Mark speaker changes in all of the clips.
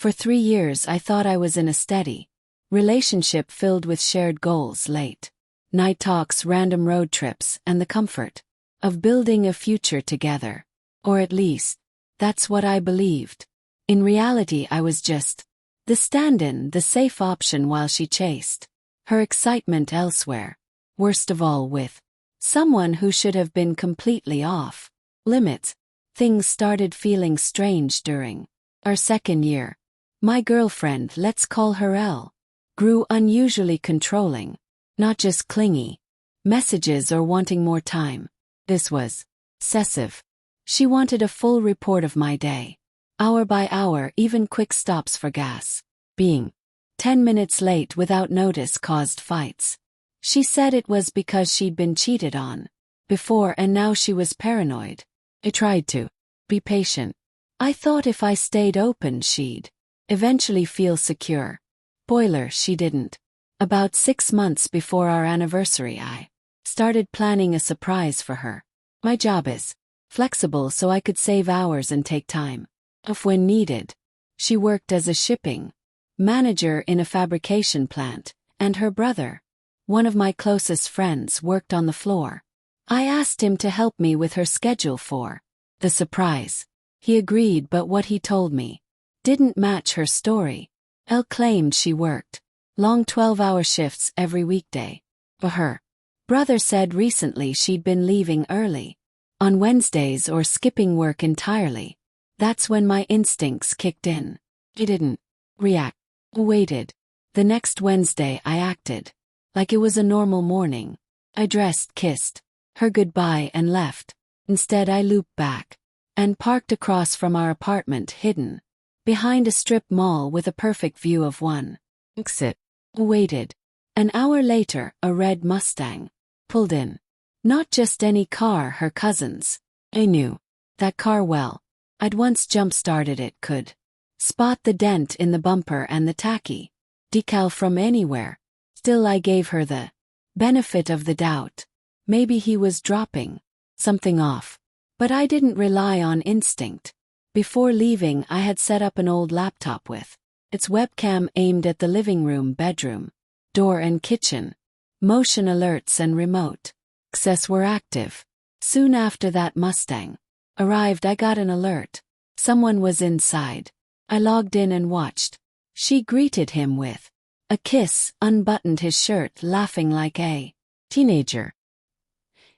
Speaker 1: For 3 years I thought I was in a steady relationship filled with shared goals, late night talks, random road trips, and the comfort of building a future together. Or at least, that's what I believed. In reality, I was just the stand-in, the safe option while she chased her excitement elsewhere. Worst of all, with someone who should have been completely off limits. Things started feeling strange during our second year. My girlfriend, let's call her L, grew unusually controlling, not just clingy messages or wanting more time. This was obsessive. She wanted a full report of my day, hour by hour, even quick stops for gas. Being 10 minutes late without notice caused fights. She said it was because she'd been cheated on before and now she was paranoid. I tried to be patient. I thought if I stayed open she'd eventually feel secure. Spoiler, she didn't. About 6 months before our anniversary, I started planning a surprise for her. My job is flexible, so I could save hours and take time off when needed. She worked as a shipping manager in a fabrication plant, and her brother, one of my closest friends, worked on the floor. I asked him to help me with her schedule for the surprise. He agreed, but what he told me didn't match her story. Elle claimed she worked long 12-hour shifts every weekday, but her brother said recently she'd been leaving early on Wednesdays or skipping work entirely. That's when my instincts kicked in. I didn't react. Waited. The next Wednesday I acted like it was a normal morning. I dressed, kissed her goodbye, and left. Instead, I looped back and parked across from our apartment, hidden behind a strip mall with a perfect view of one exit. Waited. An hour later, a red Mustang pulled in. Not just any car, her cousin's. I knew that car well. I'd once jump-started it, could spot the dent in the bumper and the tacky decal from anywhere. Still, I gave her the benefit of the doubt. Maybe he was dropping something off. But I didn't rely on instinct. Before leaving, I had set up an old laptop with its webcam aimed at the living room, bedroom door, and kitchen. Motion alerts and remote access were active. Soon after that Mustang arrived, I got an alert. Someone was inside. I logged in and watched. She greeted him with a kiss, unbuttoned his shirt, laughing like a teenager.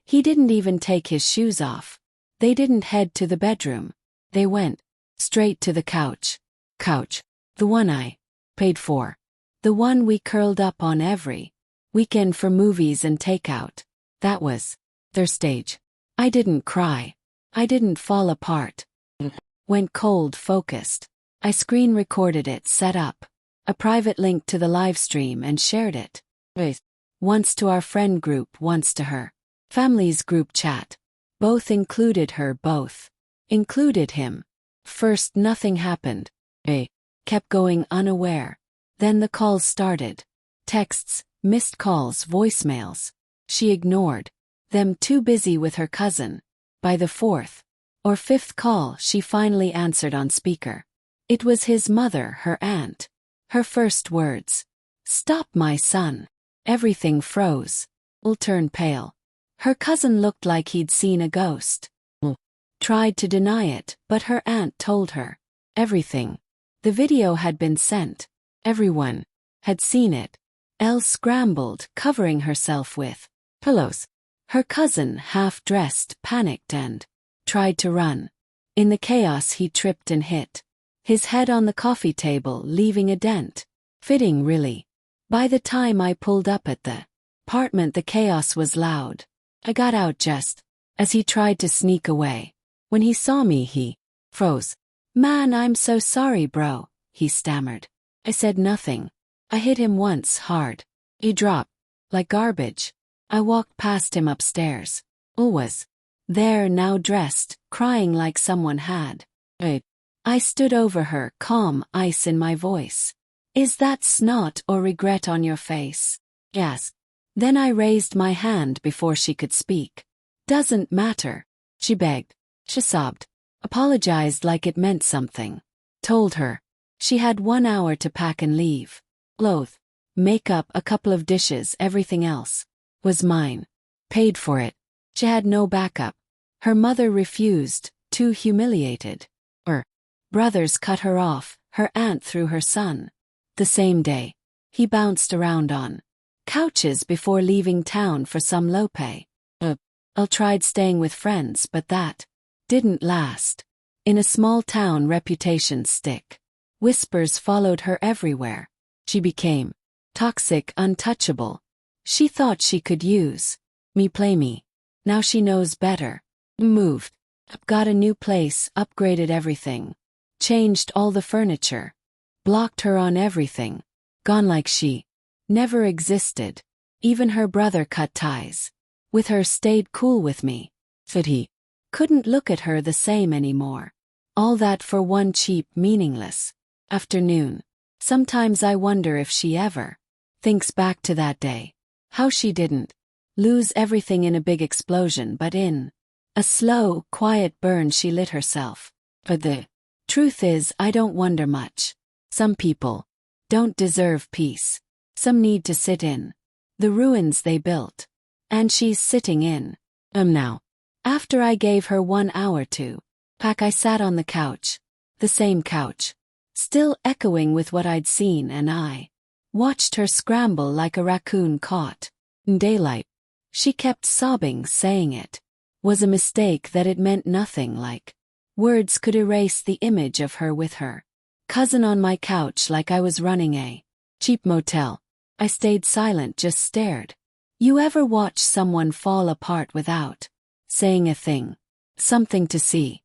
Speaker 1: He didn't even take his shoes off. They didn't head to the bedroom. They went straight to the couch. The one I paid for. The one we curled up on every weekend for movies and takeout. That was their stage. I didn't cry. I didn't fall apart. Went cold, focused. I screen recorded it, set up a private link to the live stream, and shared it. Once to our friend group, once to her family's group chat. Both included her, both included him. First, nothing happened. I kept going, unaware. Then the calls started. Texts, missed calls, voicemails. She ignored them, too busy with her cousin. By the 4th or 5th call, she finally answered on speaker. It was his mother, her aunt. Her first words: "Stop, my son." Everything froze. Will turned pale. Her cousin looked like he'd seen a ghost. Tried to deny it, but her aunt told her everything. The video had been sent. Everyone had seen it. Elle scrambled, covering herself with pillows. Her cousin, half-dressed, panicked and tried to run. In the chaos, he tripped and hit his head on the coffee table, leaving a dent. Fitting, really. By the time I pulled up at the apartment, the chaos was loud. I got out just as he tried to sneak away. When he saw me, he froze. "Man, I'm so sorry, bro," he stammered. I said nothing. I hit him once, hard. He dropped like garbage. I walked past him upstairs. Ul was there, now dressed, crying like someone had. I stood over her, calm, ice in my voice. "Is that snot or regret on your face?" Yes. Then I raised my hand before she could speak. "Doesn't matter," she begged. She sobbed. Apologized like it meant something. Told her She had 1 hour to pack and leave. Clothes, makeup, a couple of dishes, everything else was mine. Paid for it. She had no backup. Her mother refused, too humiliated. Her brothers cut her off, her aunt threw her son. The same day, he bounced around on couches before leaving town for some low pay. I tried staying with friends, but that didn't last. In a small town, reputations stick. Whispers followed her everywhere. She became toxic, untouchable. She thought she could use me, play me. Now she knows better. Moved. Got a new place, upgraded everything. Changed all the furniture. Blocked her on everything. Gone like she never existed. Even her brother cut ties with her, stayed cool with me. But he couldn't look at her the same anymore. All that for one cheap, meaningless afternoon. Sometimes I wonder if she ever thinks back to that day. How she didn't lose everything in a big explosion, but in a slow, quiet burn she lit herself. But the truth is, I don't wonder much. Some people don't deserve peace. Some need to sit in the ruins they built. And she's sitting in now. After I gave her 1 hour to pack, I sat on the couch. The same couch. Still echoing with what I'd seen, and I watched her scramble like a raccoon caught in daylight. She kept sobbing, saying it was a mistake, that it meant nothing, like words could erase the image of her with her cousin on my couch, like I was running a cheap motel. I stayed silent, just stared. You ever watch someone fall apart without saying a thing? Something to see.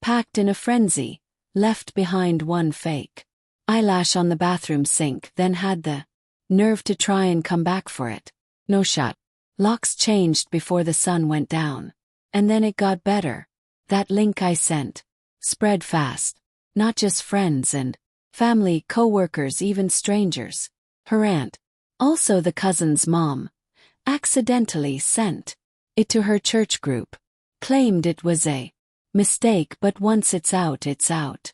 Speaker 1: Packed in a frenzy, left behind one fake eyelash on the bathroom sink, then had the nerve to try and come back for it. No shot. Locks changed before the sun went down. And then it got better. That link I sent spread fast. Not just friends and family, co-workers, even strangers. Her aunt, also the cousin's mom, accidentally sent it to her church group. Claimed it was a mistake, but once it's out, it's out.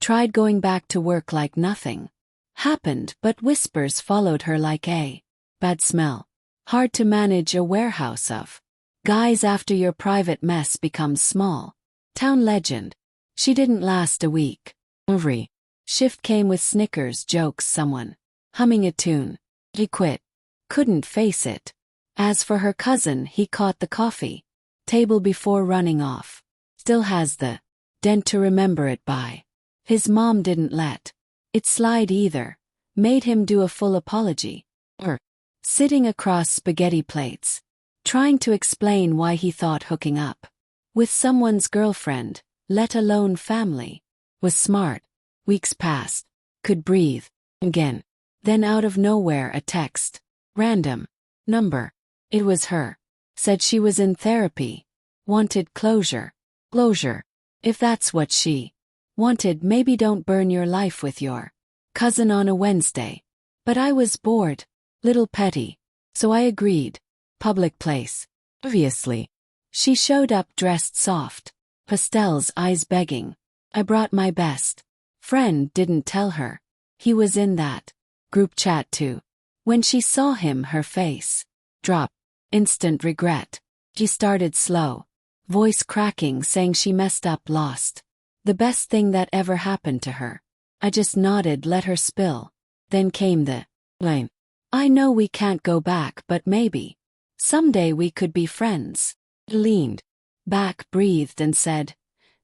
Speaker 1: Tried going back to work like nothing happened, but whispers followed her like a bad smell. Hard to manage a warehouse of guys after your private mess becomes small town legend. She didn't last a week. Every shift came with snickers, jokes, someone humming a tune. He quit. Couldn't face it. As for her cousin, he caught the coffee table before running off. Still has the dent to remember it by. His mom didn't let it slide either. Made him do a full apology. Sitting across spaghetti plates, trying to explain why he thought hooking up with someone's girlfriend, let alone family, was smart. Weeks passed. Could breathe again. Then out of nowhere, a text. Random number. It was her. Said she was in therapy. Wanted closure. Closure. If that's what she wanted, maybe don't burn your life with your cousin on a Wednesday. But I was bored. Little petty. So I agreed. Public place. Obviously. She showed up dressed soft. Pastels, eyes begging. I brought my best friend, didn't tell her he was in that group chat too. When she saw him, her face dropped. Instant regret. She started slow. Voice cracking, saying she messed up, lost the best thing that ever happened to her. I just nodded, let her spill. Then came the line. I know we can't go back, but maybe someday we could be friends. Leaned back, breathed, and said,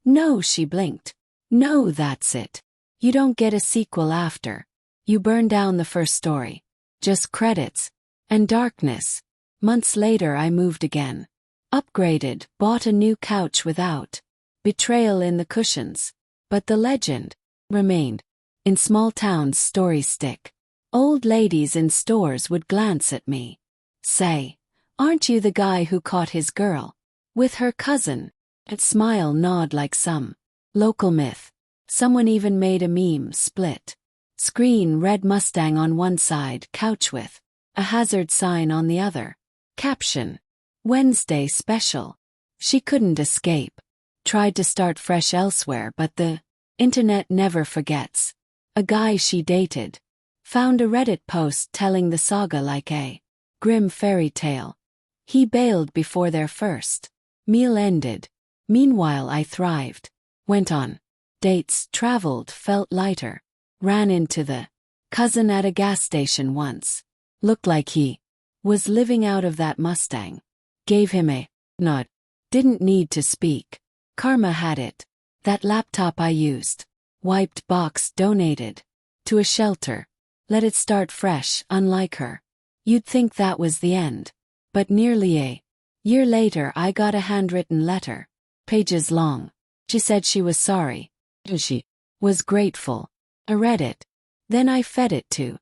Speaker 1: no. She blinked. No, that's it. You don't get a sequel after you burn down the first story. Just credits and darkness. Months later, I moved again. Upgraded, bought a new couch without betrayal in the cushions. But the legend remained. In small towns, stories stick. Old ladies in stores would glance at me. Say, aren't you the guy who caught his girl with her cousin? I'd smile, nod like some local myth. Someone even made a meme. Split screen, red Mustang on one side, couch with a hazard sign on the other. Caption: Wednesday special. She couldn't escape. Tried to start fresh elsewhere, but the Internet never forgets. A guy she dated found a Reddit post telling the saga like a grim fairy tale. He bailed before their first meal ended. Meanwhile I thrived. Went on dates, traveled, felt lighter. Ran into the cousin at a gas station once. Looked like he was living out of that Mustang. Gave him a nod. Didn't need to speak. Karma had it. That laptop I used. Wiped box donated to a shelter. Let it start fresh, unlike her. You'd think that was the end. But nearly a year later I got a handwritten letter. Pages long. She said she was sorry. She was grateful. I read it. Then I fed it to